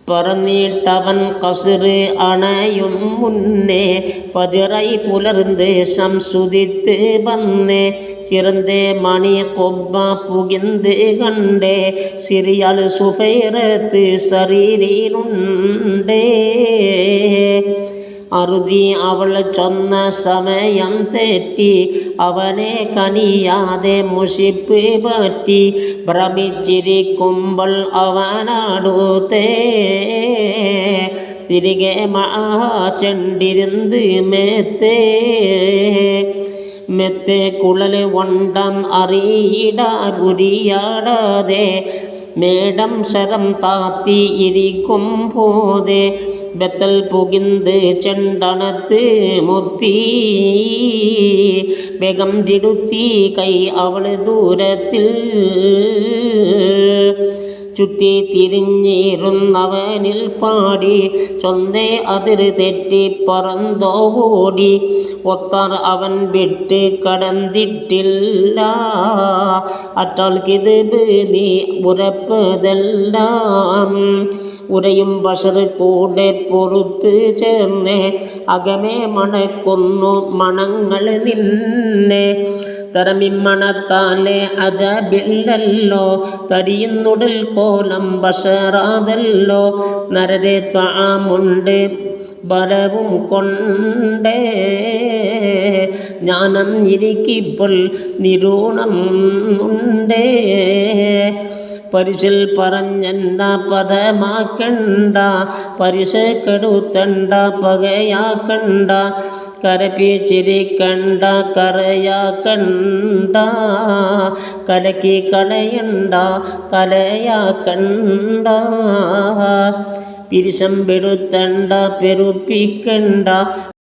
പറന്നിട്ടവൻ കസ്റ് അണയും മുന്നേ ഫജ്റായി പുലർന്ന് ശംസുദിത്ത് വന്നേ ചിറന്തേ മണി കൊബ്ബ പുകിന്ത് കണ്ടേ സിറിയാൽ സുഫൈറത്ത് ശരീരിലുണ്ടേ അറുതി അവൾ ചൊന്ന സമയം തെറ്റി അവനെ കനിയാതെ മുഷിപ്പ് പറ്റി ഭ്രമിച്ചിരിക്കുമ്പോൾ അവനടുത്തേ തിരികെ ചെണ്ടിരുന്ന് മെത്തേ കുഴൽ വണ്ടം അറിയിടാതെ മേടം ശരം താത്തി ഇരിക്കും പോതെ ബത്തൽ പുകിന്ത് ചെണ്ടണത്ത് മുത്തി വേഗം തിടുത്തി കൈ അവൾ ദൂരത്തിൽ ചുറ്റി തിരിഞ്ഞിരുന്നവനിൽ പാടി ചൊന്നേ അതിർ തെറ്റി പറന്തോ ഓടി ഒത്താർ അവൻ വിട്ട് കടന്നിട്ടില്ല അറ്റാൾക്കിത് നീ ഉറപ്പതെല്ലാം ഉരയും ബഷർ കൂടെ പൊറുത്ത് ചേർന്നേ അകമേ മണക്കൊന്നു മണങ്ങൾ നിന്നെ തരമിമ്മണത്താലെ അജബില്ലല്ലോ തടിയുന്നുടൽ കോലം ബഷറാതല്ലോ നരരെ താമുണ്ട് ബലവും കൊണ്ടേ ജ്ഞാനം ഇരിക്കിപ്പോൾ നിരൂണം ഉണ്ടേ പരിശിൽ പറഞ്ഞെന്ന പദമാക്കണ്ട പരിശ കെടുത്തണ്ട പകയാക്കണ്ട കരപ്പിച്ചിരിക്കണ്ട കരയാക്കണ്ട കലക്കി കളയണ്ട കലയാക്കണ്ട പിരിശം പെടുത്തണ്ട പെരുപ്പിക്കണ്ട